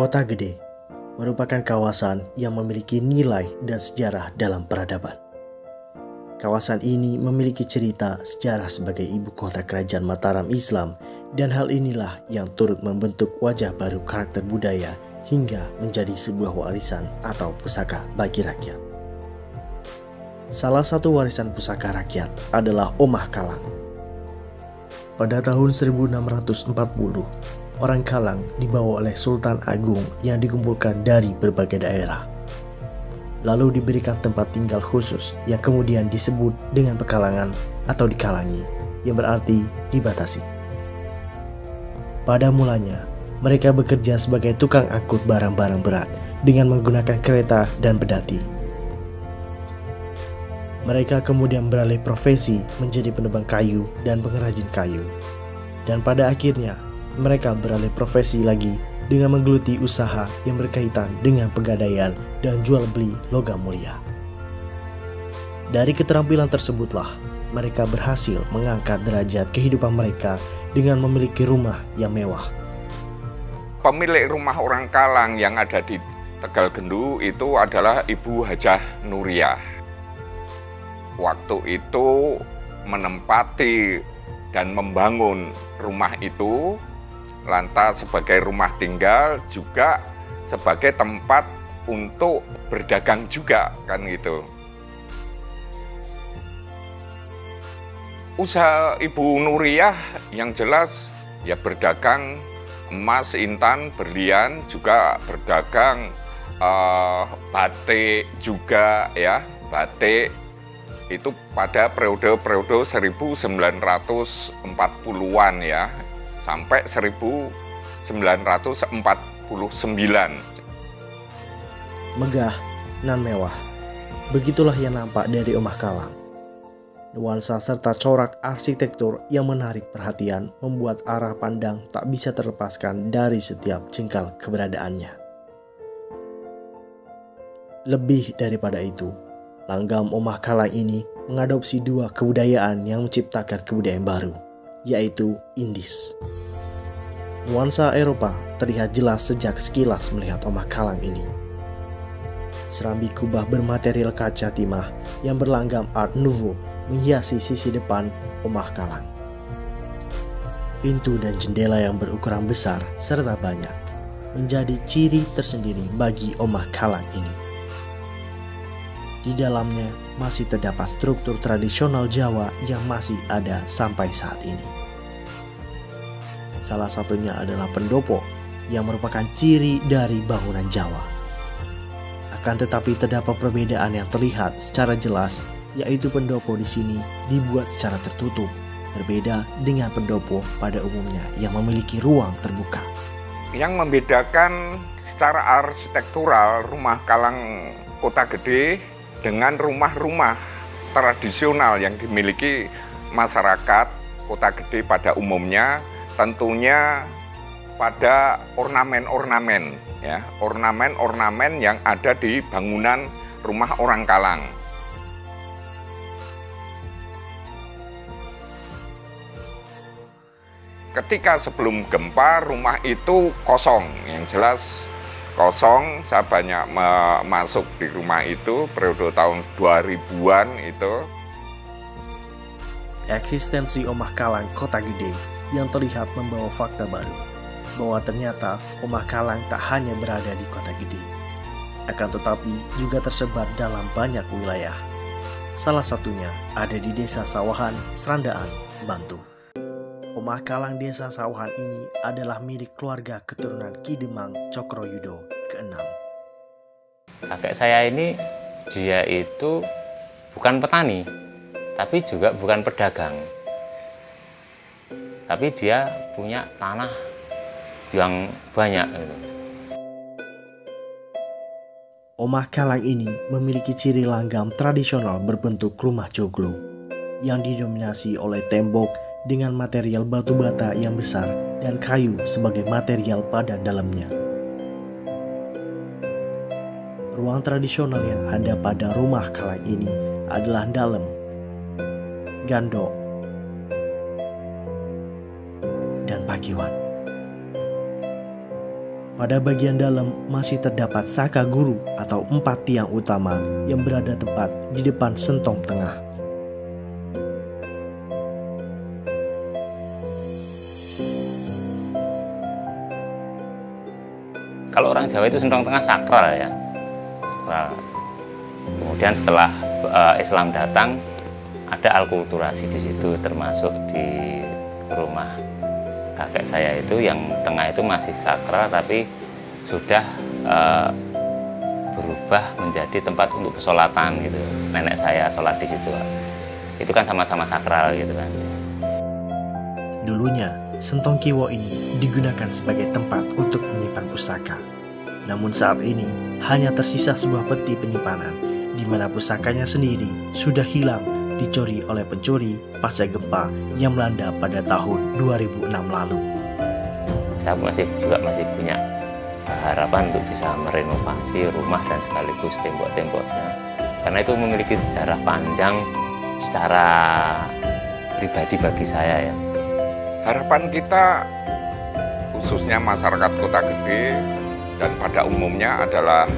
Kota Gede merupakan kawasan yang memiliki nilai dan sejarah dalam peradaban. Kawasan ini memiliki cerita sejarah sebagai ibu kota kerajaan Mataram Islam, dan hal inilah yang turut membentuk wajah baru karakter budaya hingga menjadi sebuah warisan atau pusaka bagi rakyat. Salah satu warisan pusaka rakyat adalah Omah Kalang. Pada tahun 1640, orang Kalang dibawa oleh Sultan Agung yang dikumpulkan dari berbagai daerah. Lalu diberikan tempat tinggal khusus yang kemudian disebut dengan pekalangan atau dikalangi, yang berarti dibatasi. Pada mulanya, mereka bekerja sebagai tukang angkut barang-barang berat dengan menggunakan kereta dan pedati. Mereka kemudian beralih profesi menjadi penebang kayu dan pengrajin kayu. Dan pada akhirnya, mereka beralih profesi lagi dengan menggeluti usaha yang berkaitan dengan pegadaian dan jual beli logam mulia. Dari keterampilan tersebutlah, mereka berhasil mengangkat derajat kehidupan mereka dengan memiliki rumah yang mewah. Pemilik rumah orang Kalang yang ada di Tegal Gendu itu adalah Ibu Hajah Nuriyah. Waktu itu menempati dan membangun rumah itu, lantas sebagai rumah tinggal juga sebagai tempat untuk berdagang juga, kan gitu. Usaha Ibu Nuriyah yang jelas ya berdagang emas, intan, berlian, juga berdagang batik juga ya, batik. Itu pada periode 1940-an ya, sampai 1949. Megah nan mewah, begitulah yang nampak dari Omah Kalang. Nuansa serta corak arsitektur yang menarik perhatian membuat arah pandang tak bisa terlepaskan dari setiap jengkal keberadaannya. Lebih daripada itu, langgam Omah Kalang ini mengadopsi dua kebudayaan yang menciptakan kebudayaan baru, yaitu Indis. Nuansa Eropa terlihat jelas sejak sekilas melihat Omah Kalang ini. Serambi kubah bermaterial kaca timah yang berlanggam Art Nouveau menghiasi sisi depan Omah Kalang. Pintu dan jendela yang berukuran besar serta banyak menjadi ciri tersendiri bagi Omah Kalang ini. Di dalamnya masih terdapat struktur tradisional Jawa yang masih ada sampai saat ini. Salah satunya adalah pendopo yang merupakan ciri dari bangunan Jawa. Akan tetapi terdapat perbedaan yang terlihat secara jelas, yaitu pendopo di sini dibuat secara tertutup, berbeda dengan pendopo pada umumnya yang memiliki ruang terbuka. Yang membedakan secara arsitektural rumah Kalang Kota Gede dengan rumah-rumah tradisional yang dimiliki masyarakat Kota Gede pada umumnya, tentunya pada ornamen-ornamen ya, ornamen-ornamen yang ada di bangunan rumah orang Kalang. Ketika sebelum gempa, rumah itu kosong, yang jelas kosong. Saya banyak masuk di rumah itu periode tahun 2000-an itu. Eksistensi Omah Kalang Kota Gede yang terlihat membawa fakta baru, bahwa ternyata Omah Kalang tak hanya berada di Kota Gede, akan tetapi juga tersebar dalam banyak wilayah. Salah satunya ada di Desa Sawahan, Serandaan, Bantul. Omah Kalang Desa Sawahan ini adalah milik keluarga keturunan Ki Demang Cokroyudo ke-6. Kakek saya ini, dia itu bukan petani, tapi juga bukan pedagang. Tapi dia punya tanah yang banyak. Omah Kalang ini memiliki ciri langgam tradisional berbentuk rumah joglo yang didominasi oleh tembok dengan material batu bata yang besar dan kayu sebagai material padan dalamnya. Ruang tradisional yang ada pada rumah Kalang ini adalah dalem, gandok, dan pakiwan. Pada bagian dalam masih terdapat saka guru atau 4 tiang utama yang berada tepat di depan sentong tengah. Kalau orang Jawa itu sentong tengah sakral ya. Sakral. Kemudian setelah Islam datang, ada alkulturasi di situ, termasuk di rumah kakek saya itu yang tengah itu masih sakral, tapi sudah berubah menjadi tempat untuk pesolatan gitu. Nenek saya sholat di situ. Itu kan sama-sama sakral gitu kan. Dulunya, sentong kiwo ini digunakan sebagai tempat untuk menyimpan pusaka. Namun saat ini, hanya tersisa sebuah peti penyimpanan, di mana pusakanya sendiri sudah hilang dicuri oleh pencuri pasca gempa yang melanda pada tahun 2006 lalu. Saya masih punya harapan untuk bisa merenovasi rumah dan sekaligus tembok-temboknya. Karena itu memiliki sejarah panjang secara pribadi bagi saya ya. Harapan kita, khususnya masyarakat Kota Gede dan pada umumnya adalah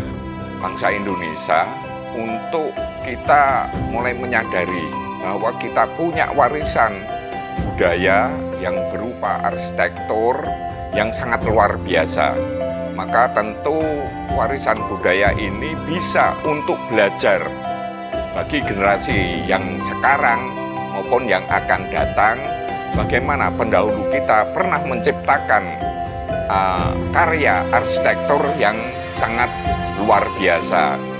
bangsa Indonesia, untuk kita mulai menyadari bahwa kita punya warisan budaya yang berupa arsitektur yang sangat luar biasa. Maka tentu warisan budaya ini bisa untuk belajar bagi generasi yang sekarang maupun yang akan datang, bagaimana pendahulu kita pernah menciptakan karya arsitektur yang sangat luar biasa.